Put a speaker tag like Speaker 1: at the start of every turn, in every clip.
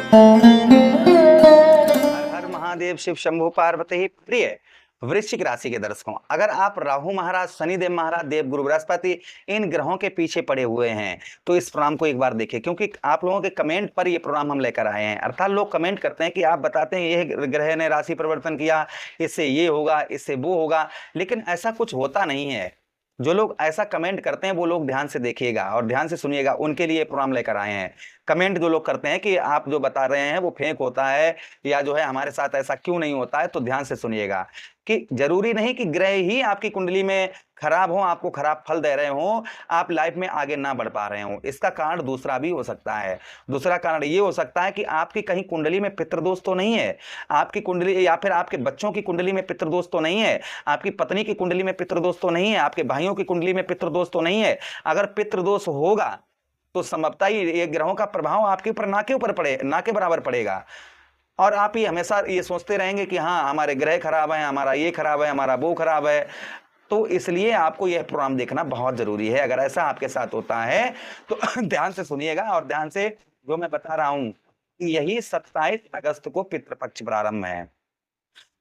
Speaker 1: हर हर महादेव, शिव शंभु पार्वती। प्रिय वृश्चिक राशि के दर्शकों, अगर आप राहु महाराज, शनिदेव महाराज, देव गुरु बृहस्पति इन ग्रहों के पीछे पड़े हुए हैं तो इस प्रोग्राम को एक बार देखें, क्योंकि आप लोगों के कमेंट पर ये प्रोग्राम हम लेकर आए हैं। अर्थात लोग कमेंट करते हैं कि आप बताते हैं ये ग्रह ने राशि परिवर्तन किया, इससे ये होगा, इससे वो होगा, लेकिन ऐसा कुछ होता नहीं है। जो लोग ऐसा कमेंट करते हैं वो लोग ध्यान से देखिएगा और ध्यान से सुनिएगा, उनके लिए प्रोग्राम लेकर आए हैं। कमेंट जो लोग करते हैं कि आप जो बता रहे हैं वो फेक होता है या जो है हमारे साथ ऐसा क्यों नहीं होता है, तो ध्यान से सुनिएगा कि जरूरी नहीं कि ग्रह ही आपकी कुंडली में खराब हो, आपको खराब फल दे रहे हो, आप लाइफ में आगे ना बढ़ पा रहे हो। इसका कारण दूसरा भी हो सकता है। दूसरा कारण ये हो सकता है कि आपकी कहीं कुंडली में पितृदोष तो नहीं है, आपकी कुंडली या फिर आपके बच्चों की कुंडली में पितृदोष तो नहीं है, आपकी पत्नी की कुंडली में पितृदोष तो नहीं है, आपके भाइयों की कुंडली में पितृदोष तो नहीं है। अगर पितृदोष होगा तो संभवतः ये ग्रहों का प्रभाव आपके ऊपर ना के ऊपर पड़े, ना के बराबर पड़ेगा। और आप ही हमेशा ये सोचते रहेंगे कि हाँ हमारे ग्रह खराब है, हमारा ये खराब है, हमारा वो खराब है। तो इसलिए आपको यह प्रोग्राम देखना बहुत जरूरी है। अगर ऐसा आपके साथ होता है तो ध्यान से सुनिएगा और ध्यान से जो मैं बता रहा हूं कि यही 27 अगस्त को पितृपक्ष प्रारंभ है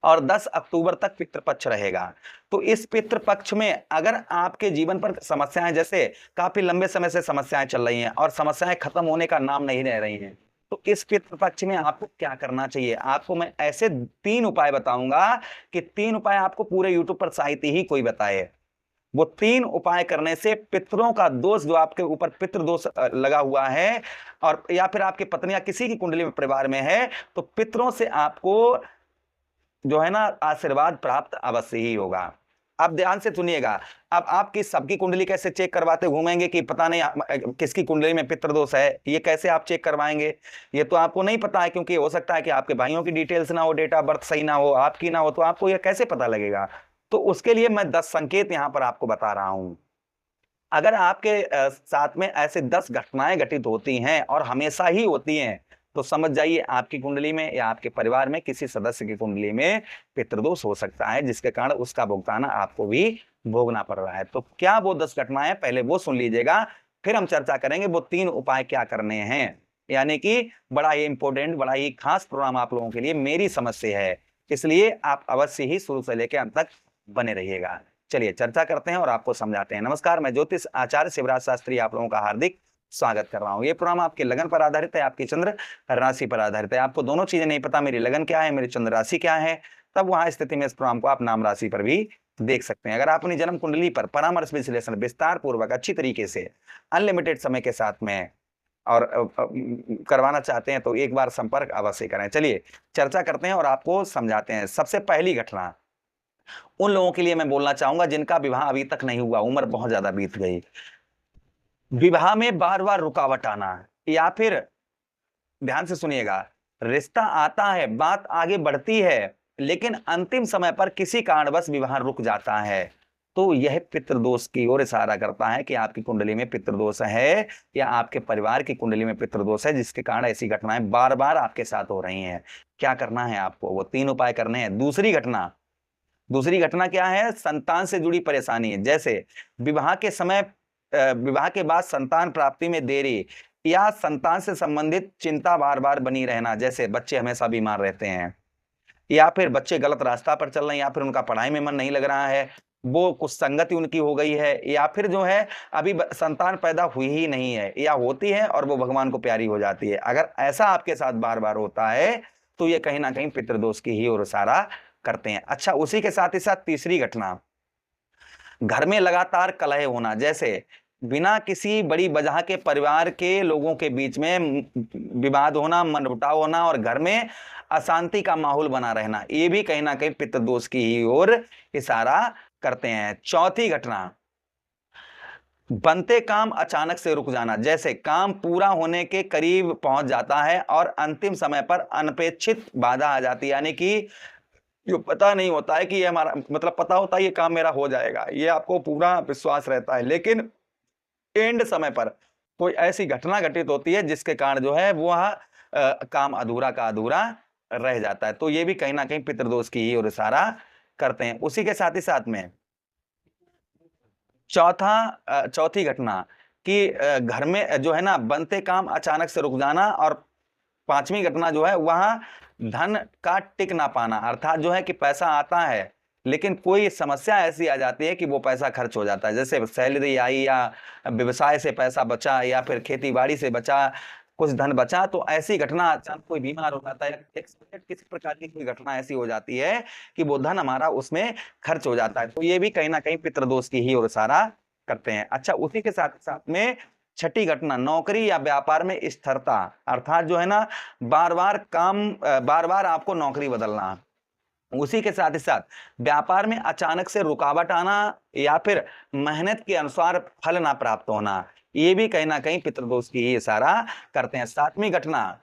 Speaker 1: और 10 अक्टूबर तक पितृपक्ष रहेगा। तो इस पितृपक्ष में अगर आपके जीवन पर समस्याएं, जैसे काफी लंबे समय से समस्याएं चल रही हैं और समस्याएं खत्म होने का नाम नहीं ले रही हैं, तो इस पितृपक्ष में आपको क्या करना चाहिए, आपको मैं ऐसे 3 उपाय बताऊंगा कि 3 उपाय आपको पूरे यूट्यूब पर साहित्य ही कोई बताए। वो 3 उपाय करने से पितरों का दोष, जो आपके ऊपर पितृ दोष लगा हुआ है और या फिर आपकी पत्नी या किसी की कुंडली में परिवार में है, तो पितरों से आपको जो है ना आशीर्वाद प्राप्त अवश्य ही होगा। आप ध्यान से सुनिएगा। अब आपकी सबकी कुंडली कैसे चेक करवाते घूमेंगे कि पता नहीं किसकी कुंडली में पितृदोष है, ये कैसे आप चेक करवाएंगे? ये तो आपको नहीं पता है, क्योंकि हो सकता है कि आपके भाइयों की डिटेल्स ना हो, डेट ऑफ बर्थ सही ना हो, आपकी ना हो, तो आपको ये कैसे पता लगेगा? तो उसके लिए मैं 10 संकेत यहां पर आपको बता रहा हूं। अगर आपके साथ में ऐसे 10 घटनाएं घटित होती हैं और हमेशा ही होती हैं, तो समझ जाइए आपकी कुंडली में या आपके परिवार में किसी सदस्य की कुंडली में पितृदोष हो सकता है, जिसके कारण उसका भुगतान आपको भी भोगना पड़ रहा है। तो क्या वो 10 घटनाएं, पहले वो सुन लीजिएगा, फिर हम चर्चा करेंगे वो 3 उपाय क्या करने हैं। यानी कि बड़ा ही इंपॉर्टेंट, बड़ा ही खास प्रोग्राम आप लोगों के लिए मेरी समझ से है, इसलिए आप अवश्य ही शुरू से लेकर अंत तक बने रहिएगा। चलिए चर्चा करते हैं और आपको समझाते हैं। नमस्कार, मैं ज्योतिष आचार्य शिवराज शास्त्री आप लोगों का हार्दिक स्वागत कर रहा हूं। ये प्रोग्राम आपके लगन पर आधारित है, आपकी चंद्र राशि पर आधारित है। आपको दोनों चीजें नहीं पता, मेरी लगन क्या है, मेरी चंद्र राशि क्या है, तब वहां स्थिति में इस प्रोग्राम को आप नाम राशि पर भी देख सकते हैं। अगर आप अपनी जन्म कुंडली पर परामर्श विश्लेषण विस्तार पूर्वक अच्छी तरीके से अनलिमिटेड समय के साथ में और करवाना चाहते हैं तो एक बार संपर्क अवश्य करें। चलिए चर्चा करते हैं और आपको समझाते हैं। सबसे पहली घटना उन लोगों के लिए मैं बोलना चाहूंगा जिनका विवाह अभी तक नहीं हुआ, उम्र बहुत ज्यादा बीत गई, विवाह में बार बार रुकावट आना, या फिर ध्यान से सुनिएगा, रिश्ता आता है, बात आगे बढ़ती है, लेकिन अंतिम समय पर किसी कारणवश विवाह रुक जाता है, तो यह पितृदोष की ओर इशारा करता है कि आपकी कुंडली में पितृदोष है या आपके परिवार की कुंडली में पितृदोष है, जिसके कारण ऐसी घटनाएं बार बार आपके साथ हो रही हैं। क्या करना है आपको? वो 3 उपाय करने हैं। दूसरी घटना क्या है? संतान से जुड़ी परेशानी है, जैसे विवाह के समय, विवाह के बाद संतान प्राप्ति में देरी या संतान से संबंधित चिंता बार बार बनी रहना, जैसे बच्चे हमेशा बीमार रहते हैं या फिर बच्चे गलत रास्ता पर चल रहे हैं या फिर उनका पढ़ाई में मन नहीं लग रहा है, वो कुछ संगति उनकी हो गई है, या फिर जो है अभी संतान पैदा हुई ही नहीं है या होती है और वो भगवान को प्यारी हो जाती है। अगर ऐसा आपके साथ बार बार होता है तो ये कहीं ना कहीं पितृदोष की ही ओर इशारा करते हैं। अच्छा, उसी के साथ ही साथ तीसरी घटना, घर में लगातार कलह होना, जैसे बिना किसी बड़ी वजह के परिवार के लोगों के बीच में विवाद होना, मनमुटाव होना और घर में अशांति का माहौल बना रहना, ये भी कहीं ना कहीं पितृदोष की ही ओर इशारा करते हैं। चौथी घटना, बनते काम अचानक से रुक जाना, जैसे काम पूरा होने के करीब पहुंच जाता है और अंतिम समय पर अनपेक्षित बाधा आ जाती है, यानी कि जो पता नहीं होता है कि ये हमारा, मतलब पता होता है ये काम मेरा हो जाएगा, ये आपको पूरा विश्वास रहता है, लेकिन एंड समय पर कोई ऐसी घटना घटित होती है जिसके कारण जो है वह काम अधूरा का अधूरा रह जाता है, तो ये भी कहीं ना कहीं पितृदोष की ही ओर इशारा करते हैं। उसी के साथ ही साथ में चौथी घटना कि घर में जो है ना बनते काम अचानक से रुक जाना और पांचवी घटना जो है वह धन का टिक ना पाना, अर्थात जो है कि पैसा आता है लेकिन कोई समस्या ऐसी आ जाती है कि वो पैसा खर्च हो जाता है। जैसे सैलरी आई या व्यवसाय से पैसा बचा या फिर खेती बाड़ी से बचा, कुछ धन बचा, तो ऐसी घटना, अचानक कोई बीमार हो जाता है, किसी प्रकार की कोई घटना ऐसी हो जाती है कि वो धन हमारा उसमें खर्च हो जाता है, तो ये भी कहीं ना कहीं पितृदोष की ही ओर इशारा करते हैं। अच्छा, उसी के साथ साथ में छठी घटना, नौकरी या व्यापार में स्थिरता, अर्थात जो है ना बार बार आपको नौकरी बदलना। उसी के साथ ही साथ व्यापार में अचानक से रुकावट आना या फिर मेहनत के अनुसार फल ना प्राप्त होना, ये भी कहीं ना कहीं पितृदोष की ही इशारा करते हैं। सातवीं घटना,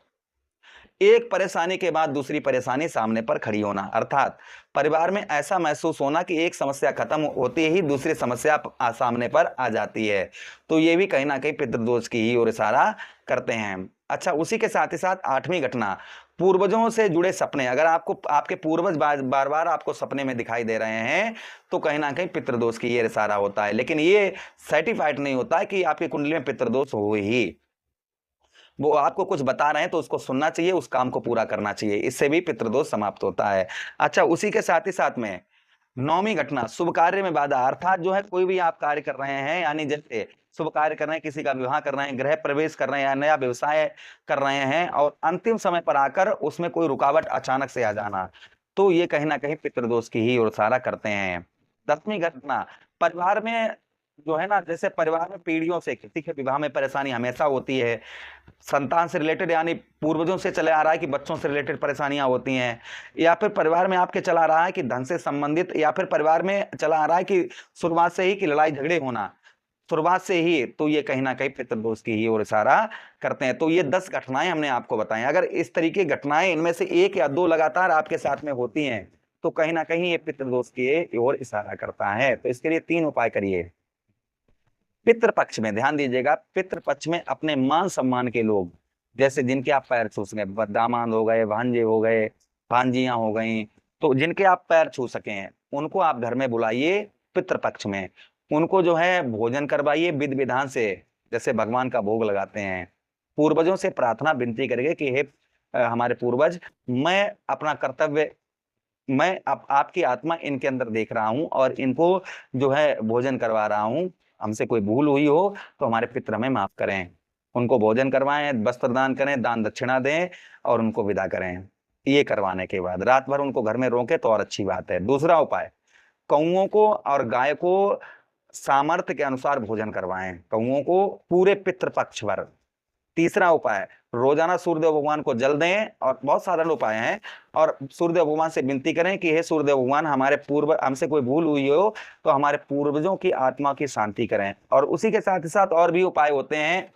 Speaker 1: एक परेशानी के बाद दूसरी परेशानी सामने पर खड़ी होना, अर्थात परिवार में ऐसा महसूस होना कि एक समस्या खत्म होती ही दूसरी समस्या सामने पर आ जाती है, तो ये भी कहीं ना कहीं पितृदोष की ही ओर इशारा करते हैं। अच्छा, उसी के साथ ही साथ आठवीं घटना, पूर्वजों से जुड़े सपने, अगर आपको आपके पूर्वज बार बार आपको सपने में दिखाई दे रहे हैं तो कहीं ना कहीं पितृदोष की ये इशारा होता है, लेकिन ये सर्टिफाइड नहीं होता है कि आपकी कुंडली में पितृदोष हो ही। वो आपको कुछ बता रहे हैं तो उसको सुनना चाहिए, उस काम को पूरा करना चाहिए, इससे भी पितृदोष समाप्त होता है। अच्छा, उसी के साथ ही साथ में नौवीं घटना, शुभ कार्य में बाधा, अर्थात जो है कोई भी आप कार्य कर रहे हैं, यानी जैसे शुभ कार्य कर रहे हैं, किसी का विवाह कर रहे हैं, गृह प्रवेश कर रहे हैं या नया व्यवसाय कर रहे हैं और अंतिम समय पर आकर उसमें कोई रुकावट अचानक से आ जाना, तो ये कहीं ना कहीं पितृदोष की ही ओर इशारा करते हैं। 10वीं घटना, परिवार में जो है ना, जैसे परिवार में पीढ़ियों से किसी के विवाह में परेशानी हमेशा होती है, संतान से रिलेटेड यानी पूर्वजों से चले आ रहा है कि बच्चों से रिलेटेड परेशानियां होती हैं, या फिर परिवार में आपके चला आ रहा है कि धन से संबंधित, या फिर परिवार में चला आ रहा है कि शुरुआत से ही कि लड़ाई झगड़े होना शुरुआत से ही, तो ये कहीं ना कहीं पितृदोष की ही ओर इशारा करते हैं। तो ये 10 घटनाएं हमने आपको बताई, अगर इस तरीके की घटनाएं इनमें से एक या दो लगातार आपके साथ में होती हैं तो कहीं ना कहीं ये पितृदोष की ओर इशारा करता है। तो इसके लिए 3 उपाय करिए। पितृपक्ष में ध्यान दीजिएगा, पितृपक्ष में अपने मान सम्मान के लोग, जैसे जिनके आप पैर छू सके, दामाद हो गए, भांजे हो गए, भांजियां हो गई, तो जिनके आप पैर छू सके उनको आप घर में बुलाइए पितृपक्ष में, उनको जो है भोजन करवाइए विधि विधान से, जैसे भगवान का भोग लगाते हैं। पूर्वजों से प्रार्थना विनती करेंगे कि हे हमारे पूर्वज, मैं अपना कर्तव्य, मैं आपकी आत्मा इनके अंदर देख रहा हूं और इनको जो है भोजन करवा रहा हूं, हमसे कोई भूल हुई हो तो हमारे पितृ हमें माफ करें। उनको भोजन करवाएं, वस्त्र दान करें, दान दक्षिणा दें और उनको विदा करें। ये करवाने के बाद रात भर उनको घर में रोकें तो और अच्छी बात है। दूसरा उपाय, कौओं को और गाय को सामर्थ्य के अनुसार भोजन करवाएं, कौओं को पूरे पितृपक्ष भर। तीसरा उपाय, रोजाना सूर्यदेव भगवान को जल दें, और बहुत साधारण उपाय हैं, और सूर्यदेव भगवान से विनती करें कि हे सूर्यदेव भगवान, हमारे पूर्व हमसे कोई भूल हुई हो तो हमारे पूर्वजों की आत्मा की शांति करें। और उसी के साथ ही साथ और भी उपाय होते हैं।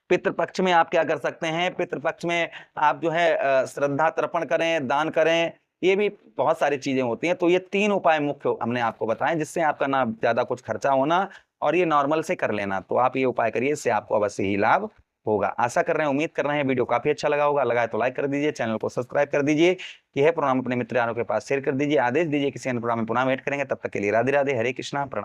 Speaker 1: पितृपक्ष में आप क्या कर सकते हैं, पितृपक्ष में आप जो है श्रद्धा तर्पण करें, दान करें, ये भी बहुत सारी चीजें होती हैं। तो ये 3 उपाय मुख्य हमने आपको बताएं, जिससे आपका ना ज्यादा कुछ खर्चा होना और ये नॉर्मल से कर लेना। तो आप ये उपाय करिए, इससे आपको अवश्य ही लाभ होगा। आशा कर रहे हैं, उम्मीद कर रहे हैं वीडियो काफी अच्छा लगा होगा। लगा है तो लाइक कर दीजिए, चैनल को सब्सक्राइब कर दीजिए, यह प्रोग्राम अपने मित्र यारों के पास शेयर कर दीजिए, आदेश दीजिए किसी अन्य प्रोग्राम में पुनः वेट करेंगे। तब तक के लिए राधे राधे, हरे कृष्णा, प्रणाम।